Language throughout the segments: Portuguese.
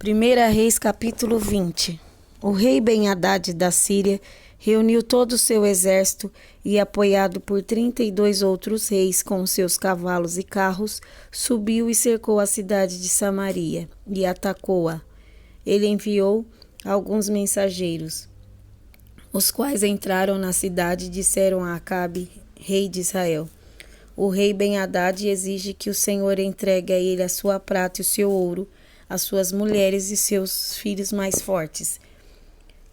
1 Reis capítulo 20. O rei Ben-Hadad da Síria reuniu todo o seu exército e, apoiado por 32 outros reis com seus cavalos e carros, subiu e cercou a cidade de Samaria e atacou-a. Ele enviou alguns mensageiros, os quais entraram na cidade e disseram a Acabe, rei de Israel: o rei Ben-Hadad exige que o Senhor entregue a ele a sua prata e o seu ouro, as suas mulheres e seus filhos mais fortes.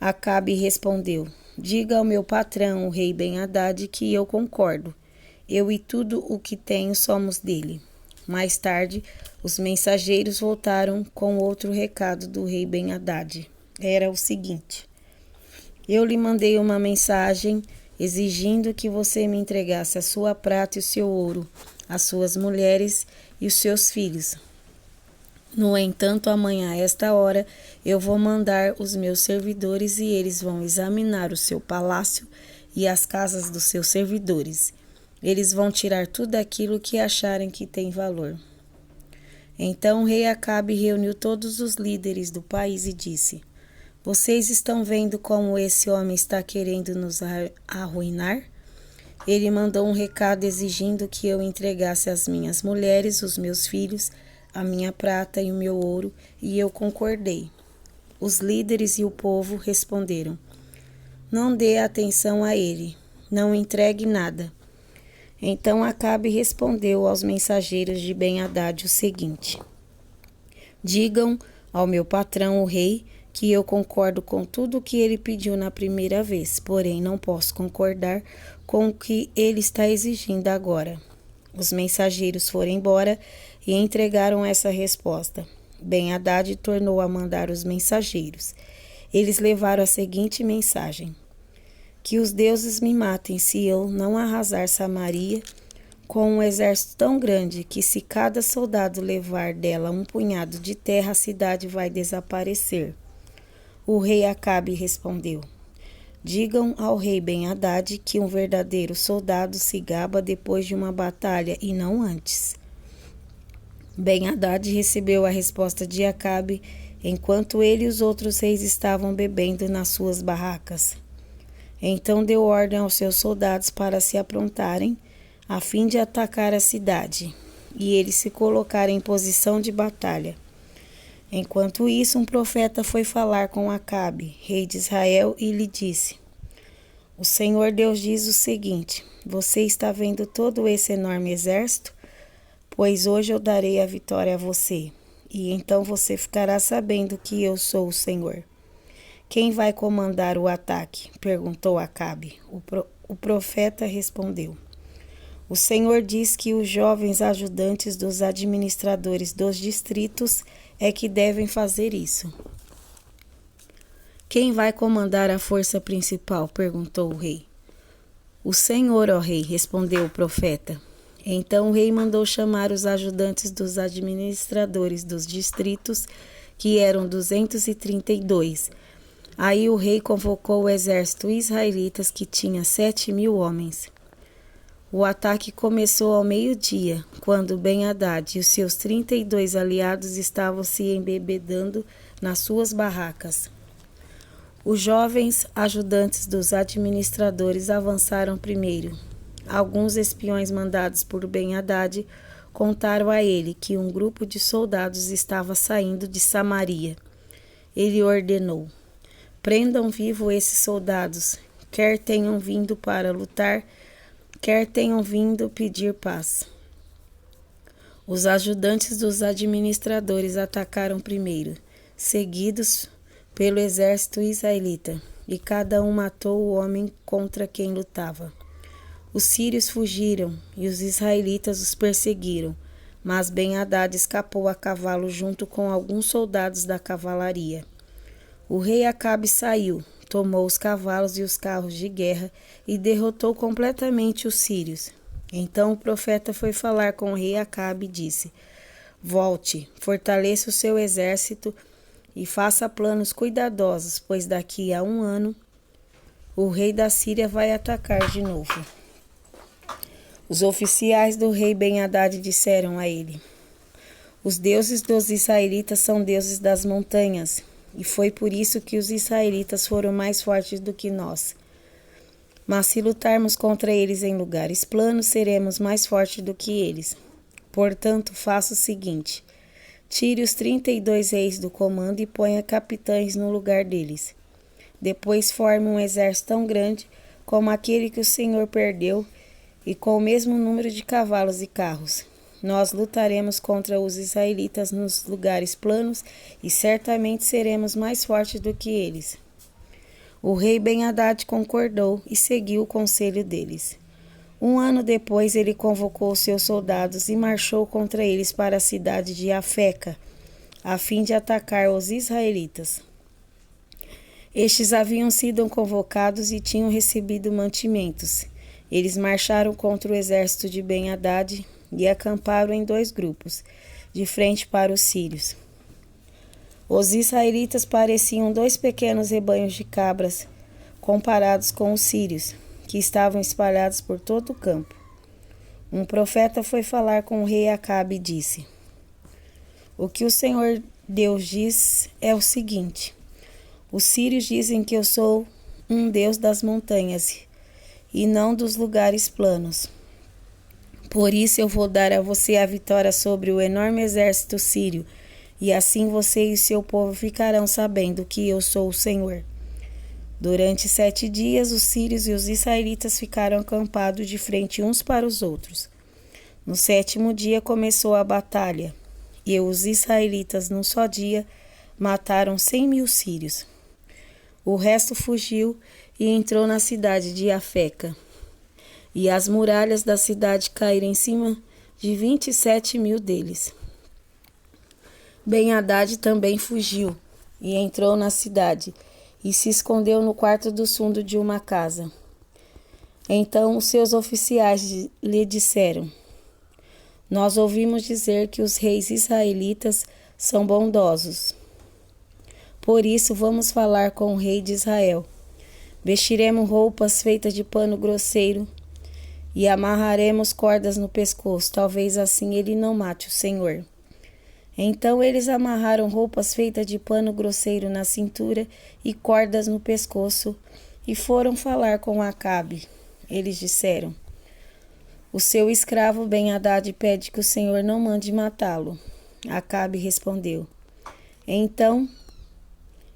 Acabe respondeu: diga ao meu patrão, o rei Ben-Hadad, que eu concordo. Eu e tudo o que tenho somos dele. Mais tarde, os mensageiros voltaram com outro recado do rei Ben-Hadad. Era o seguinte: eu lhe mandei uma mensagem exigindo que você me entregasse a sua prata e o seu ouro, as suas mulheres e os seus filhos. No entanto, amanhã a esta hora eu vou mandar os meus servidores e eles vão examinar o seu palácio e as casas dos seus servidores. Eles vão tirar tudo aquilo que acharem que tem valor. Então o rei Acabe reuniu todos os líderes do país e disse: vocês estão vendo como esse homem está querendo nos arruinar? Ele mandou um recado exigindo que eu entregasse as minhas mulheres, os meus filhos, a minha prata e o meu ouro, e eu concordei. Os líderes e o povo responderam: não dê atenção a ele, não entregue nada. Então Acabe respondeu aos mensageiros de Ben-Hadad o seguinte: digam ao meu patrão, o rei, que eu concordo com tudo o que ele pediu na primeira vez, porém não posso concordar com o que ele está exigindo agora. Os mensageiros foram embora e entregaram essa resposta. Ben-Hadad tornou a mandar os mensageiros. Eles levaram a seguinte mensagem: que os deuses me matem se eu não arrasar Samaria com um exército tão grande que, se cada soldado levar dela um punhado de terra, a cidade vai desaparecer. O rei Acabe respondeu: digam ao rei Ben-Hadad que um verdadeiro soldado se gaba depois de uma batalha e não antes. Ben-Hadad recebeu a resposta de Acabe enquanto ele e os outros reis estavam bebendo nas suas barracas. Então deu ordem aos seus soldados para se aprontarem, a fim de atacar a cidade, e eles se colocaram em posição de batalha. Enquanto isso, um profeta foi falar com Acabe, rei de Israel, e lhe disse: o Senhor Deus diz o seguinte: você está vendo todo esse enorme exército? Pois hoje eu darei a vitória a você, e então você ficará sabendo que eu sou o Senhor. Quem vai comandar o ataque? Perguntou Acabe. O profeta respondeu: o Senhor diz que os jovens ajudantes dos administradores dos distritos é que devem fazer isso. Quem vai comandar a força principal? Perguntou o rei. O Senhor, ó rei, respondeu o profeta. Então o rei mandou chamar os ajudantes dos administradores dos distritos, que eram 232. Aí o rei convocou o exército israelitas, que tinha 7.000 homens. O ataque começou ao meio-dia, quando Ben-Hadad e os seus 32 aliados estavam se embebedando nas suas barracas. Os jovens ajudantes dos administradores avançaram primeiro. Alguns espiões mandados por Ben-Hadad contaram a ele que um grupo de soldados estava saindo de Samaria. Ele ordenou: prendam vivo esses soldados, quer tenham vindo para lutar, quer tenham vindo pedir paz. Os ajudantes dos administradores atacaram primeiro, seguidos pelo exército israelita, e cada um matou o homem contra quem lutava. Os sírios fugiram e os israelitas os perseguiram, mas Ben-Hadad escapou a cavalo junto com alguns soldados da cavalaria. O rei Acabe saiu, tomou os cavalos e os carros de guerra e derrotou completamente os sírios. Então o profeta foi falar com o rei Acabe e disse: volte, fortaleça o seu exército e faça planos cuidadosos, pois daqui a 1 ano o rei da Síria vai atacar de novo. Os oficiais do rei Ben-Hadad disseram a ele: Os deuses dos israelitas são deuses das montanhas, e foi por isso que os israelitas foram mais fortes do que nós. Mas se lutarmos contra eles em lugares planos, seremos mais fortes do que eles. Portanto, faça o seguinte: tire os 32 reis do comando e ponha capitães no lugar deles. Depois forme um exército tão grande como aquele que o Senhor perdeu e com o mesmo número de cavalos e carros. Nós lutaremos contra os israelitas nos lugares planos e certamente seremos mais fortes do que eles. O rei Ben-Hadad concordou e seguiu o conselho deles. 1 ano depois, ele convocou seus soldados e marchou contra eles para a cidade de Afeca, a fim de atacar os israelitas. Estes haviam sido convocados e tinham recebido mantimentos. Eles marcharam contra o exército de Ben-Hadad e acamparam em 2 grupos, de frente para os sírios. Os israelitas pareciam 2 pequenos rebanhos de cabras, comparados com os sírios, que estavam espalhados por todo o campo. Um profeta foi falar com o rei Acabe e disse: O que o Senhor Deus diz é o seguinte: os sírios dizem que eu sou um Deus das montanhas e não dos lugares planos. Por isso eu vou dar a você a vitória sobre o enorme exército sírio, e assim você e seu povo ficarão sabendo que eu sou o Senhor. Durante 7 dias, os sírios e os israelitas ficaram acampados de frente uns para os outros. No 7º dia começou a batalha, e os israelitas, num só dia, mataram 100.000 sírios. O resto fugiu e entrou na cidade de Afeca, e as muralhas da cidade caíram em cima de 27.000 deles. Ben-Hadad também fugiu e entrou na cidade e se escondeu no quarto do fundo de uma casa. Então os seus oficiais lhe disseram: Nós ouvimos dizer que os reis israelitas são bondosos. Por isso vamos falar com o rei de Israel. Vestiremos roupas feitas de pano grosseiro e amarraremos cordas no pescoço. Talvez assim ele não mate o Senhor. Então eles amarraram roupas feitas de pano grosseiro na cintura e cordas no pescoço e foram falar com Acabe. Eles disseram: O seu escravo Ben-Hadad pede que o Senhor não mande matá-lo. Acabe respondeu: Então,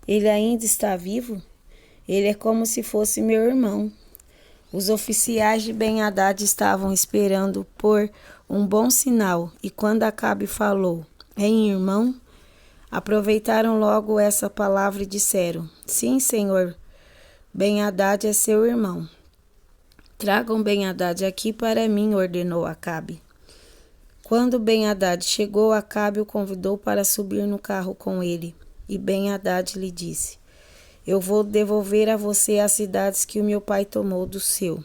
ele ainda está vivo? Ele é como se fosse meu irmão. Os oficiais de Ben-Hadad estavam esperando por um bom sinal, e quando Acabe falou em irmão, aproveitaram logo essa palavra e disseram: Sim, Senhor, Ben-Hadad é seu irmão. Tragam Ben-Hadad aqui para mim, ordenou Acabe. Quando Ben-Hadad chegou, Acabe o convidou para subir no carro com ele, e Ben-Hadad lhe disse: Eu vou devolver a você as cidades que o meu pai tomou do seu.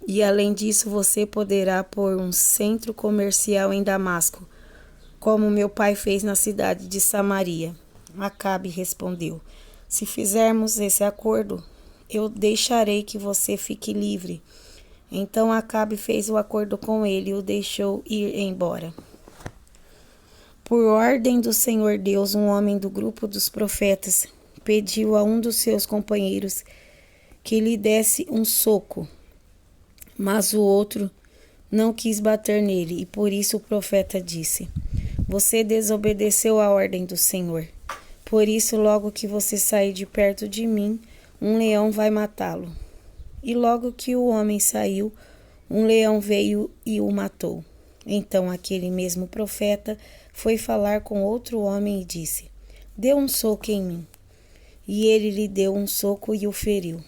E além disso, você poderá pôr um centro comercial em Damasco, como meu pai fez na cidade de Samaria. Acabe respondeu: Se fizermos esse acordo, eu deixarei que você fique livre. Então Acabe fez o acordo com ele e o deixou ir embora. Por ordem do Senhor Deus, um homem do grupo dos profetas pediu a um dos seus companheiros que lhe desse um soco, mas o outro não quis bater nele, e por isso o profeta disse: Você desobedeceu a ordem do Senhor. Por isso, logo que você sair de perto de mim, um leão vai matá-lo. E logo que o homem saiu, um leão veio e o matou. Então aquele mesmo profeta foi falar com outro homem e disse: Dê um soco em mim. E ele lhe deu um soco e o feriu.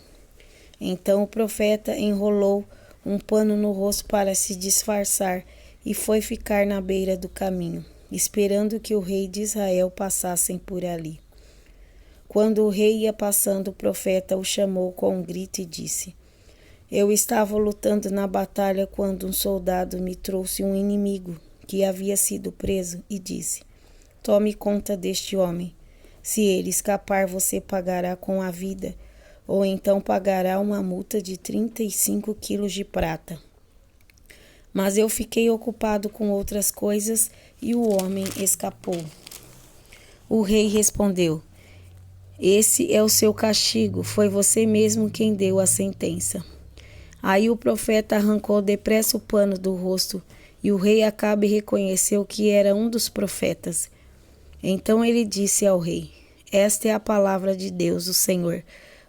Então o profeta enrolou um pano no rosto para se disfarçar e foi ficar na beira do caminho, esperando que o rei de Israel passassem por ali. Quando o rei ia passando, o profeta o chamou com um grito e disse: Eu estava lutando na batalha quando um soldado me trouxe um inimigo que havia sido preso e disse: Tome conta deste homem. Se ele escapar, você pagará com a vida, ou então pagará uma multa de 35 quilos de prata. Mas eu fiquei ocupado com outras coisas e o homem escapou. O rei respondeu: Esse é o seu castigo, foi você mesmo quem deu a sentença. Aí o profeta arrancou depressa o pano do rosto, e o rei Acabe reconheceu que era um dos profetas. Então ele disse ao rei: Esta é a palavra de Deus, o Senhor.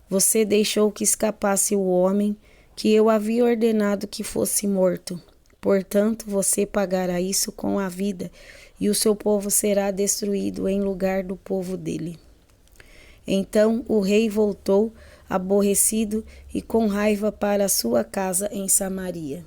Você deixou que escapasse o homem que eu havia ordenado que fosse morto. Portanto, você pagará isso com a vida, e o seu povo será destruído em lugar do povo dele. Então o rei voltou, aborrecido e com raiva, para a sua casa em Samaria.